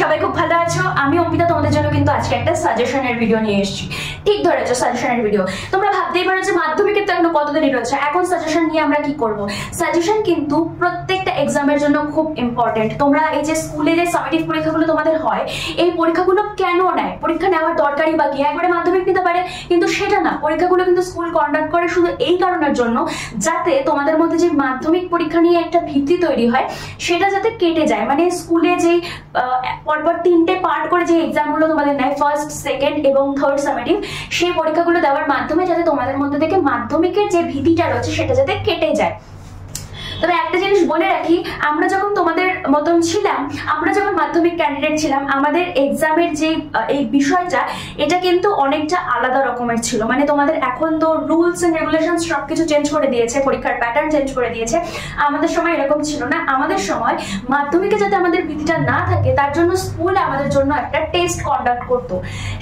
সবাই খুব ভালো আছো। আমি অঙ্কিতা তোমাদের জন্য কিন্তু আজকে একটা সাজেশনের ভিডিও নিয়ে এসেছি। ঠিক ধরেছো, সাজেশনের ভিডিও। তোমরা ভাবতেই পারো যে মাধ্যমিকের তো এখনো কত দেরি রয়েছে, এখন সাজেশন নিয়ে আমরা কি করব। সাজেশন কিন্তু প্রত্যেকটা এক্সামের জন্য খুব ইম্পর্টেন্ট। তোমরা এই যে স্কুলে যে সামেটিভ পরীক্ষাগুলো তোমাদের হয়, এই পরীক্ষাগুলো কেন নেয়, পরীক্ষা নেওয়ার দরকারই বা কি, একবারে মাধ্যমিক নিতে পারে, কিন্তু সেটা না। পরীক্ষাগুলো কিন্তু স্কুল কন্ডাক্ট করে শুধু এই কারণের জন্য, যাতে তোমাদের মধ্যে যে মাধ্যমিক পরীক্ষা নিয়ে একটা ভীতি তৈরি হয় সেটা যাতে কেটে যায়। মানে স্কুলে যে পরপর 3টে পার্ট করে যে এক্সামগুলো তোমাদের নেয়, ফার্স্ট, সেকেন্ড এবং থার্ড সামেটিভ, সেই পরীক্ষাগুলো দেওয়ার মাধ্যমে যাতে তোমাদের মধ্যে থেকে মাধ্যমিকের যে ভীতিটা রয়েছে সেটা যাতে কেটে যায়। তবে একটা জিনিস বলে রাখি, আমরা যখন তোমাদের মতন ছিলাম, আমরা যখন মাধ্যমিক ক্যান্ডিডেট ছিলাম, আমাদের এক্সামের যে এই বিষয়টা, এটা কিন্তু অনেকটা আলাদা রকমের ছিল। মানে তোমাদের এখন তো রুলস এন্ড রেগুলেশন সবকিছু চেঞ্জ করে দিয়েছে, পরীক্ষার প্যাটার্ন চেঞ্জ করে দিয়েছে। আমাদের সময় এরকম ছিল না। আমাদের সময় মাধ্যমিকে যাতে আমাদের ভীতিটা না থাকে, তার জন্য স্কুল আমাদের জন্য একটা টেস্ট কন্ডাক্ট করতো।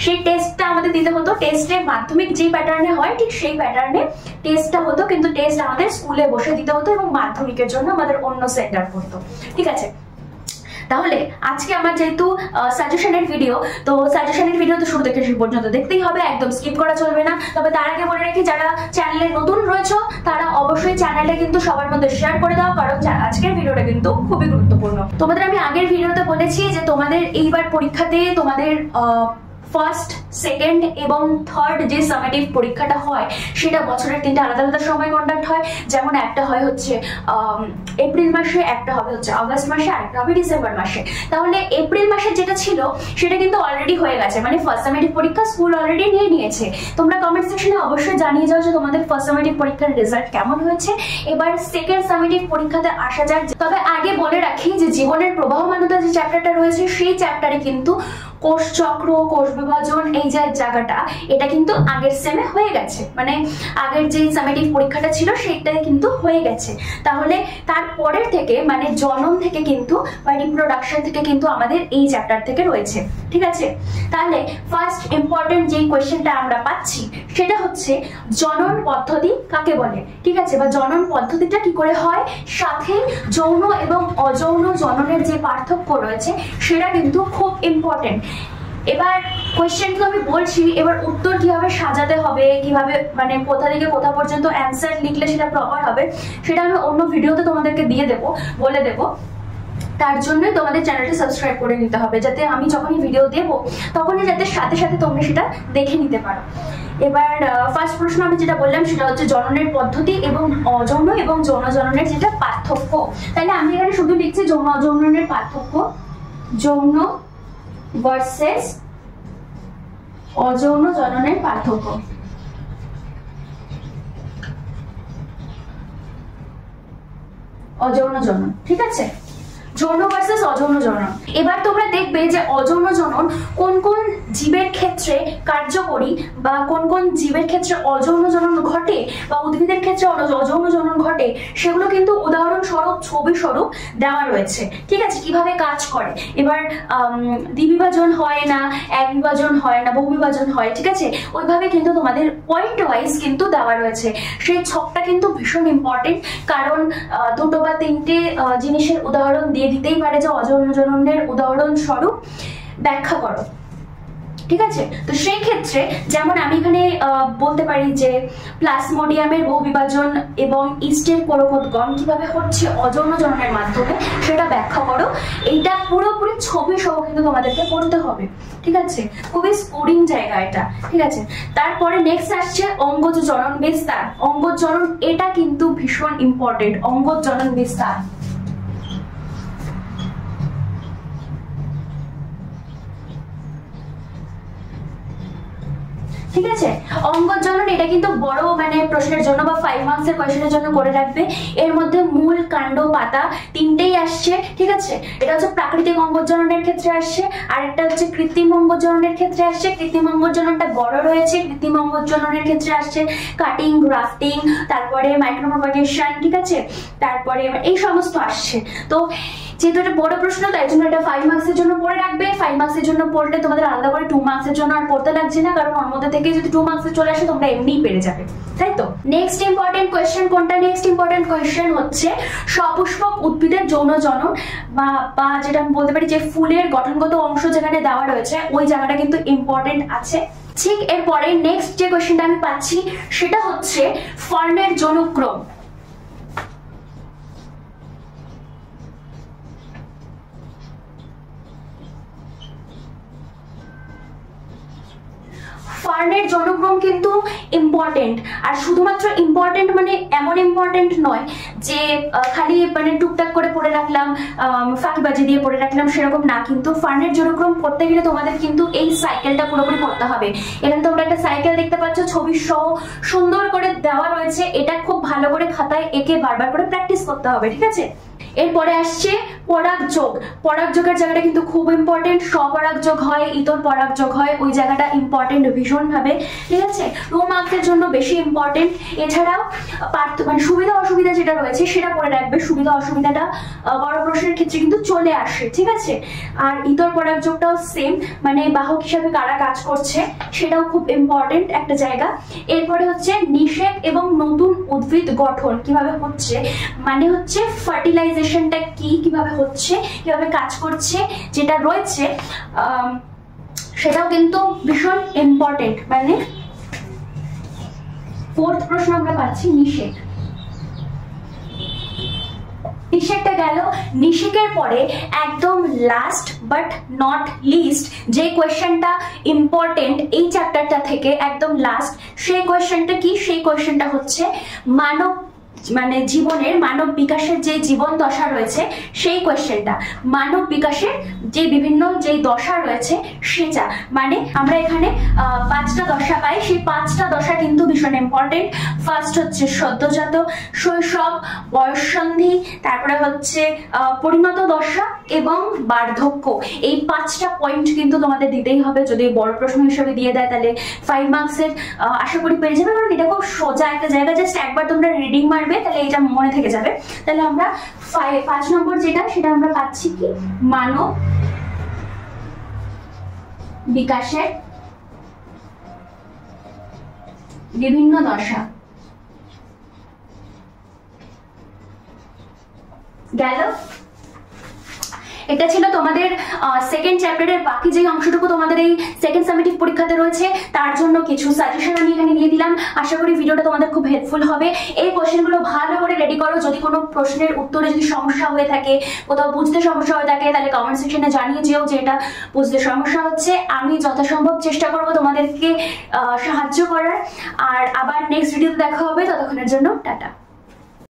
সেই টেস্টটা আমাদের দিতে হতো। টেস্টে মাধ্যমিক যে প্যাটার্নে হয় ঠিক সেই প্যাটার্নে টেস্টটা হতো, কিন্তু টেস্ট আমাদের স্কুলে বসে দিতে হতো এবং মাধ্যমিকের জন্য আমাদের অন্য সেন্টার পড়তো। ঠিক আছে, তাহলে আজকে আমার যেহেতু সাজেশনের ভিডিও, তো সাজেশনের ভিডিও তো শুরু থেকে শেষ পর্যন্ত দেখতেই হবে, একদম স্কিপ করা চলবে না। তবে তার আগে বলে রাখি, যারা চ্যানেলে নতুন রয়েছে তারা অবশ্যই চ্যানেলটা কিন্তু সবার মধ্যে শেয়ার করে দাও, কারণ আজকের ভিডিওটা কিন্তু খুবই গুরুত্বপূর্ণ। তোমাদের আমি আগের ভিডিওতে বলেছি যে তোমাদের এইবার পরীক্ষাতে তোমাদের ফার্স্ট, সেকেন্ড এবং থার্ড যে সামেটিভ পরীক্ষাটা হয় সেটা বছরের 3টে আলাদা আলাদা সময় কন্ডাক্ট হয়। যেমন একটা হয় হচ্ছে এপ্রিল মাসে, একটা হবে হচ্ছে আগস্ট মাসে, আর একটা হবে ডিসেম্বর মাসে। তাহলে এপ্রিল মাসে যেটা ছিল সেটা কিন্তু অলরেডি হয়ে গেছে, মানে ফার্স্ট সামেটিভ পরীক্ষা স্কুল অলরেডি নিয়ে নিয়েছে। তোমরা কমেন্ট সেকশনে অবশ্যই জানিয়ে যাও যে তোমাদের ফার্স্ট সামেটিভ পরীক্ষার রেজাল্ট কেমন হয়েছে। এবার সেকেন্ড সামেটিভ পরীক্ষাতে আসা যাক। তবে আগে বলে রাখি যে জীবনের প্রবাহমানতা যে চ্যাপ্টারটা রয়েছে, সেই চ্যাপ্টারে কিন্তু কোষ চক্র, কোষ বিভাজন, এই যে জায়গাটা, এটা কিন্তু আগের সেমে হয়ে গেছে। মানে আগের যে সামেটিভ পরীক্ষাটা ছিল সেইটাই কিন্তু হয়ে গেছে। তাহলে তারপরের থেকে, মানে জনন থেকে কিন্তু বা রিপ্রোডাকশন থেকে কিন্তু আমাদের এই চ্যাপ্টার থেকে রয়েছে। ঠিক আছে, তাহলে ফার্স্ট ইম্পর্টেন্ট যে কোয়েশ্চেনটা আমরা পাচ্ছি সেটা হচ্ছে জনন পদ্ধতি কাকে বলে। ঠিক আছে, বা জনন পদ্ধতিটা কি করে হয়, সাথে যৌন এবং অযৌন জননের যে পার্থক্য রয়েছে সেটা কিন্তু খুব ইম্পর্টেন্ট। এবার কোয়েশ্চেনগুলো আমি বলছি, এবার উত্তর কিভাবে সাজাতে হবে, কিভাবে মানে কোথা থেকে কোথা পর্যন্ত অ্যান্সার লিখলে সেটা প্রপার হবে, সেটা আমি অন্য ভিডিওতে তোমাদেরকে দিয়ে দেবো, বলে দেবো। তার জন্যই তোমাদের চ্যানেলটা সাবস্ক্রাইব করে নিতে হবে, যাতে আমি যখনই ভিডিও দেবো তখনই যাতে সাথে সাথে তোমরা সেটা দেখে নিতে পারো। এবার ফার্স্ট প্রশ্ন আমি যেটা বললাম সেটা হচ্ছে জননের পদ্ধতি এবং অযৌন এবং যৌন জননের যেটা পার্থক্য। তাহলে আমি এখানে শুধু লিখছি যৌন অযৌনের পার্থক্য, যৌন ভার্সেস অযৌন জননের পার্থক্য। অযৌন জনন, ঠিক আছে, যৌন ভার্সেস অযৌন জনন। এবার তোমরা দেখবে যে অযৌন জনন কোন কোন জীবের ক্ষেত্রে কার্যকরী বা কোন কোন জীবের ক্ষেত্রে অযৌন জনন ঘটে বা উদ্ভিদের ক্ষেত্রে অযৌন জনন ঘটে, সেগুলো কিন্তু উদাহরণস্বরূপ, ছবি স্বরূপ দেওয়া রয়েছে। ঠিক আছে, কিভাবে কাজ করে। এবার দ্বিবিভাজন হয় না, এক বিভাজন হয় না, বহু বিভাজন হয়। ঠিক আছে, ওইভাবে কিন্তু তোমাদের পয়েন্ট ওয়াইজ কিন্তু দেওয়া রয়েছে। সেই ছকটা কিন্তু ভীষণ ইম্পর্টেন্ট, কারণ 2টো বা 3টে জিনিসের উদাহরণ দিয়ে দিতেই পারে যে অযৌন জননের উদাহরণ স্বরূপ ব্যাখ্যা করো। ঠিক আছে, তো সেই ক্ষেত্রে যেমন আমি এখানে বলতে পারি যে প্লাজমোডিয়ামের বহুবিভাজন এবং ইস্টের কোরকোদ্গম কিভাবে হচ্ছে অযৌন জননের মাধ্যমে, সেটা ব্যাখ্যা করো। এইটা পুরোপুরি ছবি সহ কিন্তু তোমাদেরকে পড়তে হবে। ঠিক আছে, খুবই স্কোরিং জায়গা এটা। ঠিক আছে, তারপরে নেক্সট আসছে অঙ্গজ জনন বিস্তার। অঙ্গজ জনন এটা কিন্তু ভীষণ ইম্পর্টেন্ট, অঙ্গজ জনন বিস্তার। ঠিক আছে, অঙ্গজ জনন এটা কিন্তু বড় মানে প্রশ্নের জন্য বা 5 মার্কসের কোয়েশ্চেনের জন্য করে রাখবে। এর মধ্যে মূল, কাণ্ড, পাতা 3টেই আসছে। ঠিক আছে, এটা হচ্ছে প্রাকৃতিক অঙ্গজ জননের ক্ষেত্রে আসছে, আর একটা হচ্ছে কৃত্রিম অঙ্গজ জননের ক্ষেত্রে আসছে। কৃত্রিম অঙ্গজ জননটা বড় রয়েছে। কৃত্রিম অঙ্গজ জননের ক্ষেত্রে আসছে কাটিং, গ্রাফটিং, তারপরে মাইক্রোপ্রোপাগেশন। ঠিক আছে, তারপরে এই সমস্ত আসছে। তো যেহেতু এটা বড় প্রশ্ন তাই জন্য এটা 5 মার্কসের জন্য পড়ে রাখবে। 5 মার্কসের জন্য পড়লে তোমাদের আলাদা করে 2 মার্কসের জন্য আর পড়তে লাগছে না, কারণ ওর মধ্যে থেকে যদি 2 মার্কসে চলে আসে তোমরা এমনিই পেরে যাবে, তাই তো। নেক্সট ইম্পর্টেন্ট কোয়েশ্চেন কোনটা? নেক্সট ইম্পর্টেন্ট কোয়েশ্চেন হচ্ছে সপুষ্পক উদ্ভিদের যৌন জনন বা যেটা আমি বলতে পারি যে ফুলের গঠনগত অংশ যেখানে দেওয়া রয়েছে ওই জায়গাটা কিন্তু ইম্পর্টেন্ট আছে। ঠিক এরপরে নেক্সট যে কোয়েশ্চেনটা আমি পাচ্ছি সেটা হচ্ছে ফার্নের যৌনক্রম। ফার্নের যৌনক্রম কিন্তু ইম্পর্টেন্ট, আর শুধুমাত্র ইম্পর্টেন্ট মানে এমন ইম্পর্টেন্ট নয় যে খালি মানে টুকটাক করে পড়ে রাখলাম, ফাঁকিবাজি দিয়ে পড়ে রাখলাম, সেরকম না। কিন্তু ফার্নের যৌনক্রম পড়তে গেলে তোমাদের কিন্তু এই সাইকেলটা পুরোপুরি পড়তে হবে। এখানে তোমরা একটা সাইকেল দেখতে পাচ্ছ ছবি সহ সুন্দর করে দেওয়া রয়েছে, এটা খুব ভালো করে খাতায় এঁকে বারবার করে প্র্যাকটিস করতে হবে, ঠিক আছে। এরপরে আসছে পরাগযোগ। পরাগযোগের জায়গাটা কিন্তু খুব ইম্পর্টেন্ট। স্বপরাগযোগ হয়, ইতর পরাগযোগ হয়, ওই জায়গাটা ইম্পর্টেন্ট ভীষণ ভাবে, ঠিক আছে। 2 মার্কসের জন্য বেশি ইম্পর্টেন্ট। এছাড়াও মানে সুবিধা অসুবিধা যেটা রয়েছে সেটা পড়ে রাখবে। সুবিধা অসুবিধাটা বড় প্রশ্নের ক্ষেত্রে কিন্তু চলে আসে, ঠিক আছে। আর ইতর পরাগযোগটাও সেম, মানে বাহক হিসাবে কারা কাজ করছে সেটাও খুব ইম্পর্টেন্ট একটা জায়গা। এরপরে হচ্ছে নিষেক এবং নতুন উদ্ভিদ গঠন কিভাবে হচ্ছে, মানে হচ্ছে ফার্টিলাইজেশনটা কিভাবে হচ্ছে, কিভাবে কাজ করছে যেটা রয়েছে সেটাও কিন্তু ভীষণ ইম্পর্টেন্ট। মানে 4th প্রশ্ন আমরা পাচ্ছি নিষেক। নিষেকটা গেল। নিষেকের পরে একদম লাস্ট বাট নট লিস্ট যে কোয়েশ্চেনটা ইম্পর্টেন্ট এই চ্যাপ্টারটা থেকে একদম লাস্ট, সেই কোয়েশ্চেনটা কি? সেই কোয়েশ্চেনটা হচ্ছে মানব মানে জীবনের মানব বিকাশের যে জীবন দশা রয়েছে সেই কোয়েশ্চেনটা। মানব বিকাশের যে বিভিন্ন যে দশা রয়েছে সেটা, মানে আমরা এখানে 5টা দশা পাই, সেই 5টা দশা কিন্তু ভীষণ ইম্পর্টেন্ট। ফার্স্ট হচ্ছে সদ্যজাত, শৈশব, বয়ঃসন্ধি, তারপরে হচ্ছে পরিণত দশা এবং বার্ধক্য। এই 5টা পয়েন্ট কিন্তু তোমাদের দিতেই হবে। যদি বড় প্রশ্ন হিসেবে দিয়ে দেয় তাহলে 5 মার্কসের আশা করি পেয়ে যাবে, কারণ এটা খুব সোজা একটা জায়গা, জাস্ট একবার তোমরা রিডিং মারবে তাহলে এটা মনে থেকে যাবে। তাহলে আমরা 5 নম্বর যেটা সেটা আমরা পাচ্ছি কি? মানব বিকাশের বিভিন্ন দশা। গেল। এটা ছিল তোমাদের সেকেন্ড চ্যাপ্টারের বাকি যে অংশটুকু তোমাদের এই সেকেন্ড সামেটিভ পরীক্ষাতে রয়েছে তার জন্য কিছু সাজেশন আমি এখানে দিয়ে দিলাম। আশা করি ভিডিওটা তোমাদের খুব হেল্পফুল হবে। এই কোশ্চেনগুলো ভালো করে রেডি করো। যদি কোনো প্রশ্নের উত্তরে যদি সমস্যা হয়ে থাকে, কোথাও বুঝতে সমস্যা হয়ে থাকে, তাহলে কমেন্ট সেকশনে জানিয়ে যেও যে এটা বুঝতে সমস্যা হচ্ছে। আমি যথাসম্ভব চেষ্টা করব তোমাদেরকে সাহায্য করার। আর আবার নেক্সট ভিডিওতে দেখা হবে, ততক্ষণের জন্য টাটা।